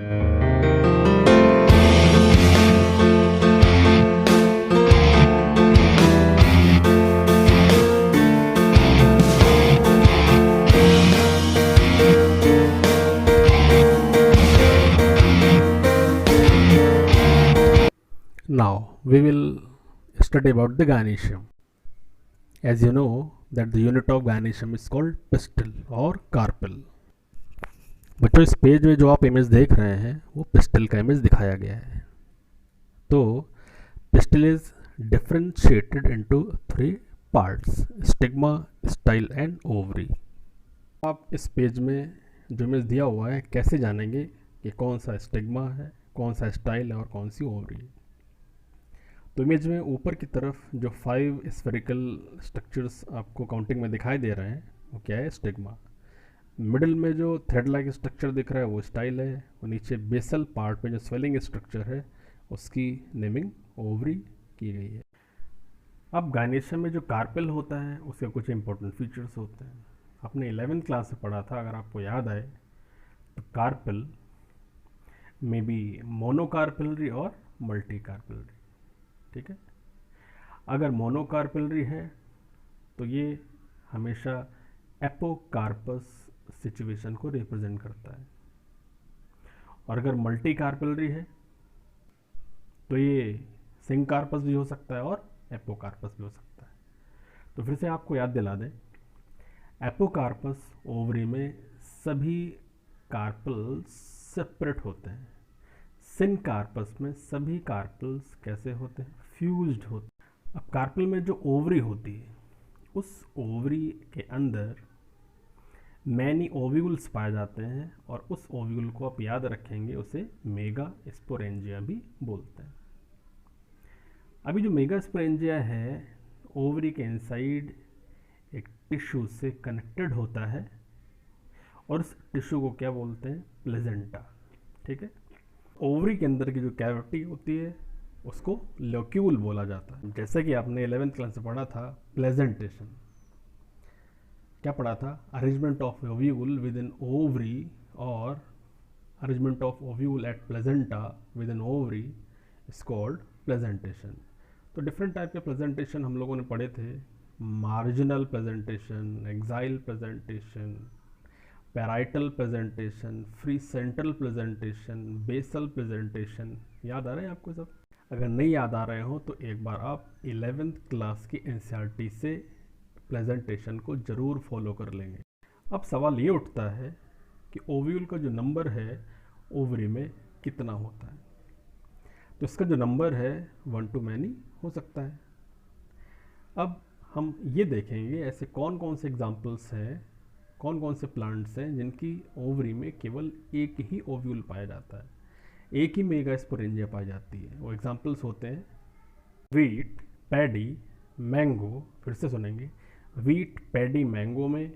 Now we will study about the gynoecium. As you know that the unit of gynoecium is called pistil और carpel. बच्चों इस page में जो आप image देख रहे हैं वो पिस्टल का इमेज दिखाया गया है. तो pistil is differentiated into 3 parts: stigma, style and ovary. आप इस पेज में जो इमेज दिया हुआ है कैसे जानेंगे कि कौन सा स्टिग्मा है, कौन सा स्टाइल है और कौन सी ओवरी है. तो इमेज में ऊपर की तरफ जो 5 स्फेरिकल स्ट्रक्चर्स आपको काउंटिंग में दिखाई दे रहे हैं वो क्या है? स्टिग्मा. मिडिल में जो थ्रेड लाइक स्ट्रक्चर दिख रहा है वो स्टाइल है, और नीचे बेसल पार्ट में जो स्वेलिंग स्ट्रक्चर है उसकी नेमिंग ओवरी की गई है. अब गायनेशियम में जो कार्पेल होता है उसके कुछ इंपॉर्टेंट फीचर्स होते हैं. आपने 11th क्लास में पढ़ा था, अगर आपको याद आए तो कार्पेल में भी मोनोकार्पेलरी और मल्टीकार्पेलरी. ठीक है, अगर मोनोकार्पेलरी है तो ये हमेशा एपोकार्पस सिचुएशन को रिप्रेजेंट करता है, और अगर मल्टीकार्पेलरी है तो ये सिंकार्पस भी हो सकता है और एपोकार्पस भी हो सकता है. तो फिर से आपको याद दिला दें, एपोकार्पस ओवरी में सभी कार्पल्स सेपरेट होते हैं. सिनकार्पस में सभी कार्पल्स कैसे होते हैं? फ्यूज्ड होते हैं. अब कार्पल में जो ओवरी होती है उस ओवरी के अंदर मैनी ओव्यूल्स पाए जाते हैं, और उस ओव्यूल को आप याद रखेंगे उसे मेगा स्पोरेंजिया भी बोलते हैं. अभी जो मेगा स्पोरेंजिया है ओवरी के इनसाइड एक टिश्यू से कनेक्टेड होता है, और उस टिश्यू को क्या बोलते हैं? प्लेजेंटा. ठीक है, ओवरी के अंदर की जो कैविटी होती है उसको लोक्यूल बोला जाता है. जैसे कि आपने 11th क्लास में पढ़ा था प्लेजेंटेशन. क्या पढ़ा था? Arrangement of ovule within ovary और arrangement of ovule at placenta within ovary is called placentation. तो डिफरेंट टाइप के प्रेजेंटेशन हम लोगों ने पढ़े थे: marginal placentation, axile placentation, parietal placentation, free central placentation, basal placentation. याद आ रहे हैं आपको सब? अगर नहीं याद आ रहे हो तो एक बार आप 11th क्लास की एनसीईआरटी से प्रेजेंटेशन को ज़रूर फॉलो कर लेंगे. अब सवाल ये उठता है कि ओव्यूल का जो नंबर है ओवरी में कितना होता है. तो इसका जो नंबर है 1 to many हो सकता है. अब हम ये देखेंगे ऐसे कौन कौन से एग्जाम्पल्स हैं, कौन कौन से प्लांट्स हैं जिनकी ओवरी में केवल एक ही ओव्यूल पाया जाता है, एक ही मेगा स्पोरेंजिया पाई जाती है. वो एग्जाम्पल्स होते हैं वीट, पैडी, मैंगो. फिर से सुनेंगे, वीट, पैडी, मैंगो में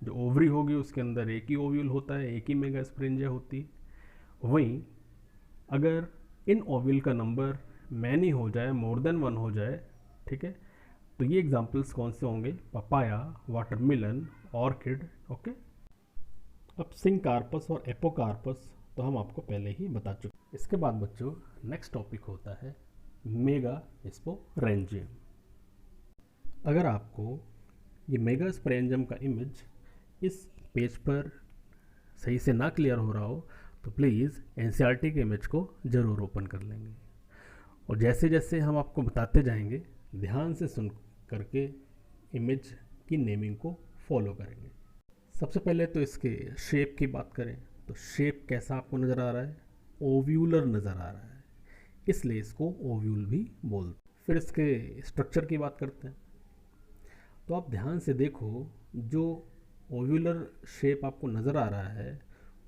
जो ओवरी होगी उसके अंदर एक ही ओव्यूल होता है, एक ही मेगा स्पोरेंजिया होती है. वहीं अगर इन ओव्यूल का नंबर मैनी हो जाए, मोर देन 1 हो जाए, ठीक है, तो ये एग्जाम्पल्स कौन से होंगे? Papaya, watermelon, orchid. ओके, अब सिंकार्पस और एपोकार्पस तो हम आपको पहले ही बता चुके. इसके बाद बच्चों नेक्स्ट टॉपिक होता है मेगा स्पोरेंजियम. अगर आपको ये मेगा स्पोरेंजियम का इमेज इस पेज पर सही से ना क्लियर हो रहा हो तो प्लीज़ एनसीईआरटी के इमेज को ज़रूर ओपन कर लेंगे, और जैसे जैसे हम आपको बताते जाएंगे ध्यान से सुन करके इमेज की नेमिंग को फॉलो करेंगे. सबसे पहले तो इसके शेप की बात करें तो शेप कैसा आपको नज़र आ रहा है? ओव्यूलर नज़र आ रहा है, इसलिए इसको ओव्यूल भी बोलते. फिर इसके स्ट्रक्चर की बात करते हैं. तो आप ध्यान से देखो, जो ओव्यूलर शेप आपको नज़र आ रहा है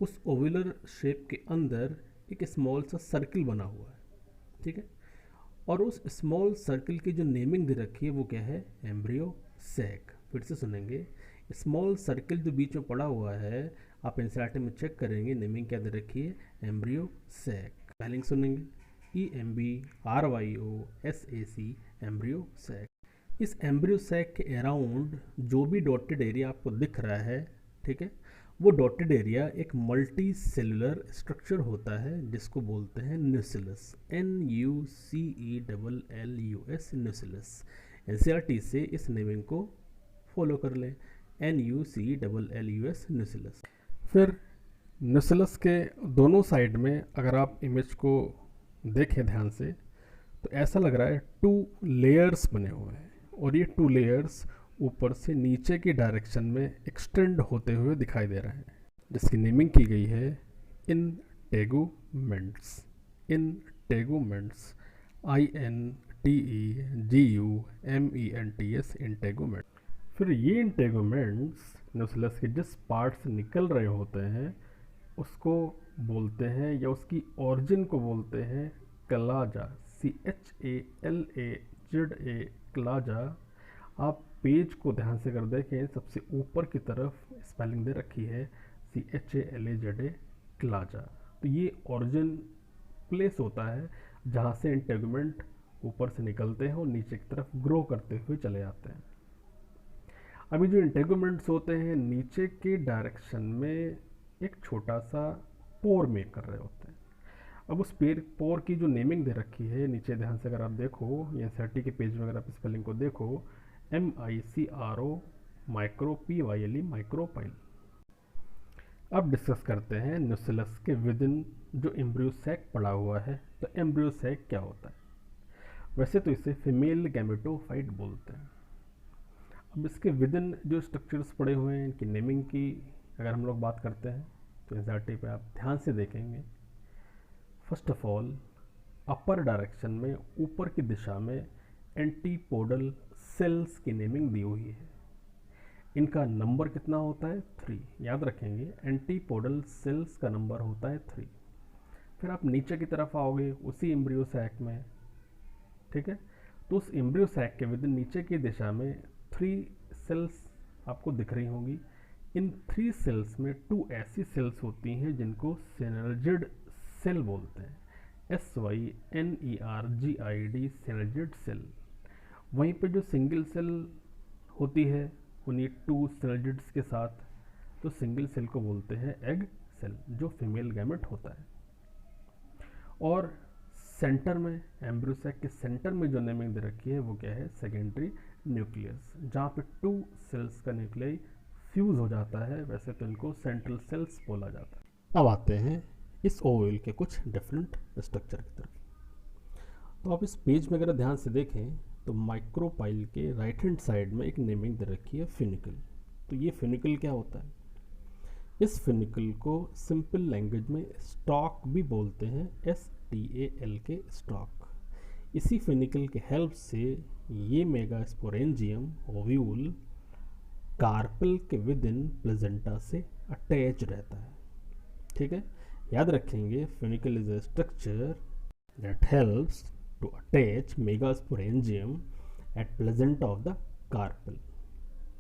उस ओव्यूलर शेप के अंदर एक स्मॉल सा सर्किल बना हुआ है. ठीक है, और उस स्मॉल सर्किल की जो नेमिंग दे रखी है वो क्या है? Embryo sac. फिर से सुनेंगे, स्मॉल सर्किल जो बीच में पड़ा हुआ है आप एनसीईआरटी में चेक करेंगे, नेमिंग क्या दे रखी है? Embryo sac. स्पेलिंग सुनेंगे, EMBRYOSAC, एम्ब्रियो सैक. इस एम्ब्रियो सैक के अराउंड जो भी डॉटेड एरिया आपको दिख रहा है, ठीक है, वो डॉटेड एरिया एक मल्टी सेलुलर स्ट्रक्चर होता है जिसको बोलते हैं न्यूक्लियस, NUCELLUS, न्यूक्लियस। NCERT से इस नेमिंग को फॉलो कर लें, NUCELLUS, न्यूक्लियस। फिर न्यूक्लियस के दोनों साइड में अगर आप इमेज को देखें ध्यान से तो ऐसा लग रहा है 2 लेयर्स बने हुए हैं, और ये 2 लेयर्स ऊपर से नीचे की डायरेक्शन में एक्सटेंड होते हुए दिखाई दे रहे हैं, जिसकी नेमिंग की गई है इंटेगुमेंट्स। Integuments, INTEGUMENTS, integument. फिर ये इंटेगुमेंट्स न्यूक्लियस के जिस पार्ट से निकल रहे होते हैं उसको बोलते हैं, या उसकी ओरिजिन को बोलते हैं क्लाजा, CHALAZA, क्लाजा। आप पेज को ध्यान से कर देखें, सबसे ऊपर की तरफ स्पेलिंग दे रखी है CHALAZA, क्लाजा। तो ये ओरिजिन प्लेस होता है जहाँ से इंटेगुमेंट ऊपर से निकलते हैं और नीचे की तरफ ग्रो करते हुए चले जाते हैं। अभी जो इंटेगुमेंट्स होते हैं नीचे के डायरेक्शन में एक छोटा सा पोर मेक कर रहे होते हैं। अब उस पोर की जो नेमिंग दे रखी है नीचे ध्यान से अगर आप देखो, या NCERT के पेज में अगर आप स्पेलिंग को देखो, MICRO, माइक्रो, PYLE, माइक्रोपाइल। अब डिस्कस करते हैं न्यूक्लियस के विद इन जो एम्ब्रियो सैक पड़ा हुआ है। तो एम्ब्रियो सैक क्या होता है? वैसे तो इसे फीमेल गैमेटोफाइट बोलते हैं। अब इसके विद इन जो स्ट्रक्चर्स पड़े हुए हैं, इनकी नेमिंग की अगर हम लोग बात करते हैं तो NCERT पे आप ध्यान से देखेंगे। First of all, upper direction में ऊपर की दिशा में एंटीपोडल सेल्स की नेमिंग दी हुई है। इनका नंबर कितना होता है? 3। याद रखेंगे, एंटीपोडल सेल्स का नंबर होता है 3। फिर आप नीचे की तरफ आओगे उसी एम्ब्रियो सैक में, ठीक है, तो उस एम्ब्रियो सैक के विद नीचे की दिशा में 3 सेल्स आपको दिख रही होंगी। इन 3 सेल्स में 2 ऐसी सेल्स होती हैं जिनको सिनर्जिड सेल बोलते हैं, SYNERGID, सिनर्जिड सेल। वहीं पे जो सिंगल सेल होती है उन्हीं 2 सिनर्जिड्स के साथ, तो सिंगल सेल को बोलते हैं एग सेल, जो फीमेल गैमेट होता है। और सेंटर में, एम्ब्रियो सैक के सेंटर में जो नेमिंग दे रखी है वो क्या है? सेकेंडरी न्यूक्लियस, जहाँ पे 2 सेल्स का न्यूक्लियाई फ्यूज हो जाता है। वैसे तो इनको सेंट्रल सेल्स बोला जाता है। अब आते हैं इस ओवल के कुछ डिफरेंट स्ट्रक्चर की तरफ। तो आप इस पेज में अगर ध्यान से देखें तो माइक्रोपाइल के राइट हैंड साइड में एक नेमिंग दे रखी है फिनिकल। तो ये फिनिकल क्या होता है? इस फिनिकल को सिंपल लैंग्वेज में स्टॉक भी बोलते हैं, STALK, स्टॉक। इसी फिनिकल के हेल्प से ये मेगास्पोरेंजियम ओव्यूल कार्पेल के विद इन प्लेजेंटा से अटैच रहता है, ठीक है। याद रखेंगे, funicle is a structure that helps to attach megasporangium at placenta of the carpel,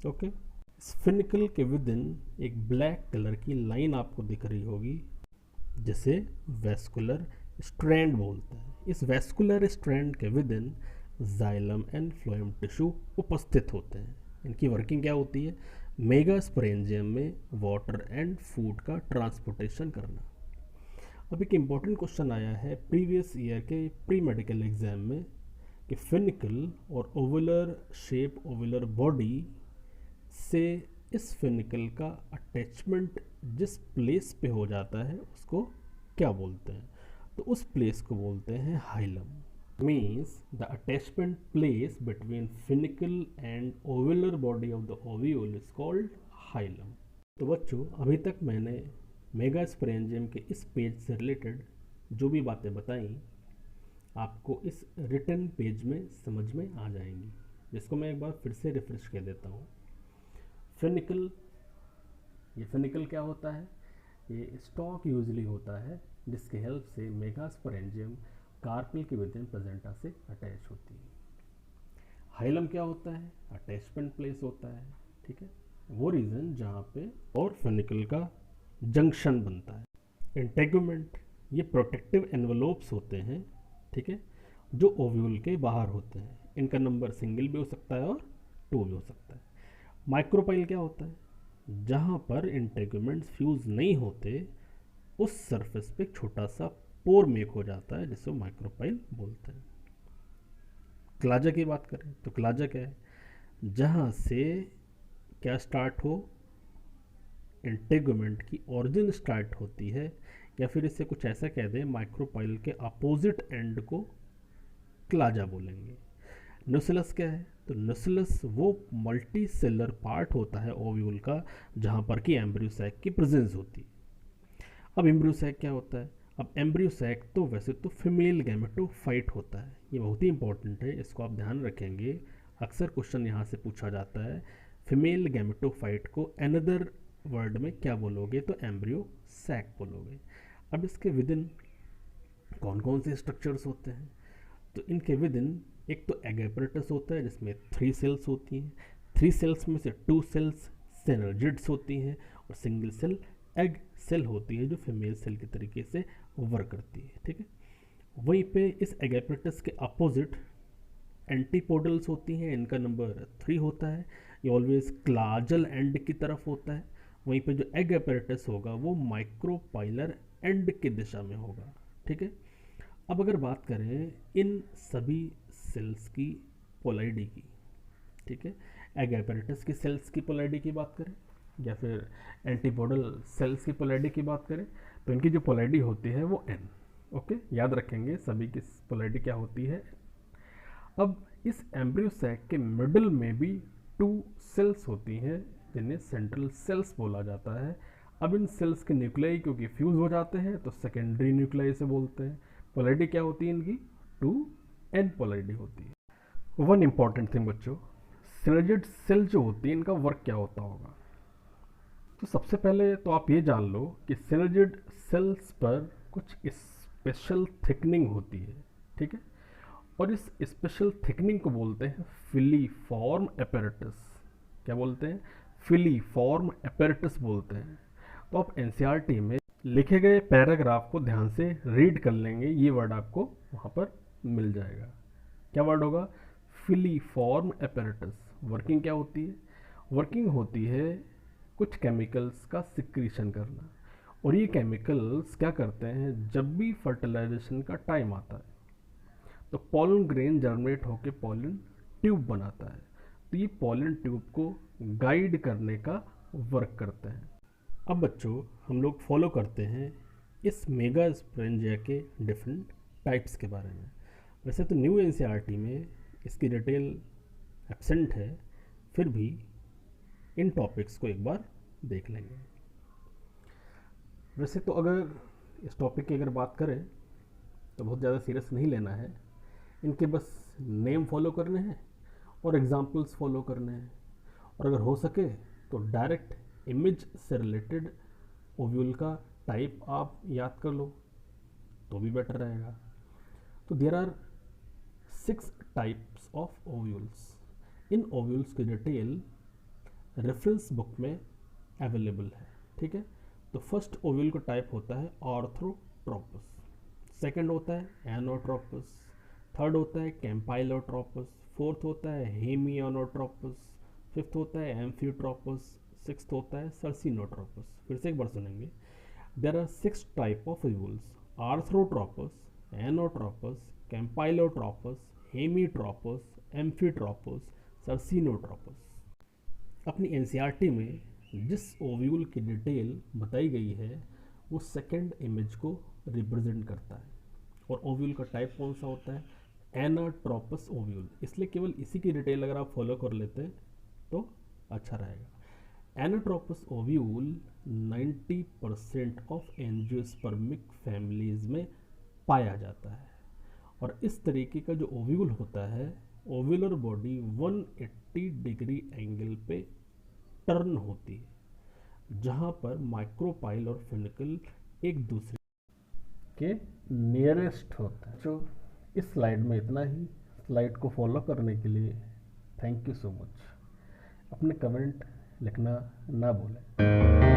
okay. इस फिनिकल के विद इन एक ब्लैक कलर की लाइन आपको दिख रही होगी जिसे वेस्कुलर स्ट्रैंड बोलते हैं। इस वेस्कुलर स्ट्रैंड के with in xylem and phloem tissue उपस्थित होते हैं। इनकी वर्किंग क्या होती है? मेगास्पोरेंजियम में वाटर एंड फूड का ट्रांसपोर्टेशन करना। अब एक इम्पॉर्टेंट क्वेश्चन आया है प्रीवियस ईयर के प्री मेडिकल एग्जाम में कि फिनिकल और ओवुलर शेप, ओवुलर बॉडी से इस फिनिकल का अटैचमेंट जिस प्लेस पे हो जाता है उसको क्या बोलते हैं? तो उस प्लेस को बोलते हैं hilum. Means the attachment place between funicle and ovular body of the ovule is called hilum. तो बच्चों, अभी तक मैंने मेगास्पोरेंजियम के इस पेज से रिलेटेड जो भी बातें बताई आपको इस रिटन पेज में समझ में आ जाएंगी, जिसको मैं एक बार फिर से रिफ्रेश कर देता हूँ। फिनिकल, ये फिनिकल क्या होता है? ये स्टॉक यूजली होता है जिसके हेल्प से मेगास्पोरेंजियम कार्पेल के विद इन प्लेजेंटा से अटैच होती है। हाइलम क्या होता है? अटैचमेंट प्लेस होता है, ठीक है, वो रीजन जहाँ पे और फिनिकल का जंक्शन बनता है। इंटेगुमेंट, ये प्रोटेक्टिव एनवलोप्स होते हैं, ठीक है, जो ओव्यूल के बाहर होते हैं। इनका नंबर सिंगल भी हो सकता है और 2 भी हो सकता है। माइक्रोपाइल क्या होता है? जहाँ पर इंटेगुमेंट्स फ्यूज नहीं होते उस सरफेस पे छोटा सा पोर मेक हो जाता है जिसे माइक्रोपाइल बोलते हैं। क्लाजा की बात करें तो क्लाजा क्या है, जहाँ से क्या स्टार्ट हो, इंटेगुमेंट की ओरिजिन स्टार्ट होती है, या फिर इसे कुछ ऐसा कह दें माइक्रोपाइल के अपोजिट एंड को क्लाजा बोलेंगे। न्यूसिलस क्या है, तो न्यूसिलस वो मल्टी सेलर पार्ट होता है ओव्यूल का जहाँ पर कि एम्ब्रियो सैक की प्रेजेंस होती है। अब एम्ब्रियो सैक क्या होता है, अब एम्ब्रियो सैक तो वैसे तो फीमेल गैमेटोफाइट होता है, ये बहुत ही इंपॉर्टेंट है, इसको आप ध्यान रखेंगे, अक्सर क्वेश्चन यहाँ से पूछा जाता है। फीमेल गैमेटोफाइट को अनदर वर्ड में क्या बोलोगे, तो एम्ब्रियो सैक बोलोगे। अब इसके विद इन कौन कौन से स्ट्रक्चर्स होते हैं, तो इनके विद इन एक तो एग एपरेटस होता है जिसमें 3 सेल्स होती हैं, 3 सेल्स में से 2 सेल्स सिनर्जिड्स होती हैं और सिंगल सेल एग सेल होती है जो फीमेल सेल के तरीके से वर्क करती है। ठीक है, वहीं पे इस एग एपरेटस के अपोजिट एंटीपोडल्स होती हैं, इनका नंबर 3 होता है, ये ऑलवेज क्लाजल एंड की तरफ होता है। वहीं पे जो एग एपरेटस होगा वो माइक्रोपाइलर एंड की दिशा में होगा। ठीक है, अब अगर बात करें इन सभी सेल्स की पोलाइडी की, ठीक है, एग एपरेटस की सेल्स की पोलाइडी की बात करें या फिर एंटीपोडल सेल्स की पोलाइडी की बात करें, तो इनकी जो पोलाइडी होती है वो एन। ओके, याद रखेंगे सभी की पोलाइडी क्या होती है। अब इस एम्ब्रियो सैक के मिडल में भी 2 सेल्स होती हैं जिन्हें सेंट्रल सेल्स बोला जाता है। अब इन सेल्स के न्यूक्लियाई क्योंकि फ्यूज हो जाते हैं तो सेकेंडरी न्यूक्लियाई से बोलते हैं। पोलारिटी क्या होती है इनकी, 2n पोलारिटी होती है। वन इंपॉर्टेंट थिंग बच्चों, सिनर्जिड सेल जो होती है इनका वर्क क्या होता होगा, तो सबसे पहले तो आप ये जान लो कि सिनर्जिड सेल्स पर कुछ स्पेशल थिकनिंग होती है। ठीक है, और इस स्पेशल थिकनिंग को बोलते हैं फिलीफॉर्म एपेरेटस। क्या बोलते हैं, फिलीफॉर्म एपेरेटस बोलते हैं। तो आप एनसीईआरटी में लिखे गए पैराग्राफ को ध्यान से रीड कर लेंगे, ये वर्ड आपको वहाँ पर मिल जाएगा। क्या वर्ड होगा, फिलीफॉर्म एपेरेटस। वर्किंग क्या होती है, वर्किंग होती है कुछ केमिकल्स का सिक्रीशन करना, और ये केमिकल्स क्या करते हैं, जब भी फर्टिलाइजेशन का टाइम आता है तो पॉलन ग्रेन जर्मिनेट होकर पॉलन ट्यूब बनाता है, तो ये पॉलन ट्यूब को गाइड करने का वर्क करते हैं। अब बच्चों हम लोग फॉलो करते हैं इस मेगा स्पोरेंजिया के डिफरेंट टाइप्स के बारे में। वैसे तो न्यू एनसीईआरटी में इसकी डिटेल एब्सेंट है, फिर भी इन टॉपिक्स को एक बार देख लेंगे। वैसे तो अगर इस टॉपिक की अगर बात करें तो बहुत ज़्यादा सीरियस नहीं लेना है, इनके बस नेम फॉलो करने हैं और एग्जाम्पल्स फॉलो करने हैं, और अगर हो सके तो डायरेक्ट इमेज से रिलेटेड ओव्यूल का टाइप आप याद कर लो तो भी बेटर रहेगा। तो there are 6 types of ovules. इन ओव्यूल्स की डिटेल रेफरेंस बुक में अवेलेबल है। ठीक है, तो फर्स्ट ओव्यूल का टाइप होता है ऑर्थोट्रोपस, सेकंड होता है एनोट्रोपस, थर्ड होता है कैम्पाइलोट्रोपस, फोर्थ होता है हेमियोनोट्रोपस, फिफ्थ होता है एम्फियोट्रोपस, सिक्स्थ होता है सर्सिनोट्रोपस। फिर से एक बार सुनेंगे, there are 6 type of ovules, orthotropous, anatropous, campylotropous, hemitropous, amphitropous, circinotropous. अपनी एनसीईआरटी में जिस ओव्यूल की डिटेल बताई गई है वो सेकंड इमेज को रिप्रेजेंट करता है, और ओव्यूल का टाइप कौन सा होता है, एनाट्रोपस ओव्यूल। इसलिए केवल इसी की डिटेल अगर आप फॉलो कर लेते हैं तो अच्छा रहेगा। Anatropous ovule 90% of angiospermic families में पाया जाता है, और इस तरीके का जो ओव्यूल होता है, ओव्यूलर बॉडी 180 डिग्री एंगल पे टर्न होती है, जहाँ पर माइक्रोपाइल और फिनिकल एक दूसरे के नियरेस्ट होता है। जो इस स्लाइड में इतना ही। स्लाइड को फॉलो करने के लिए थैंक यू सो मच। अपने कमेंट लिखना ना भूलें।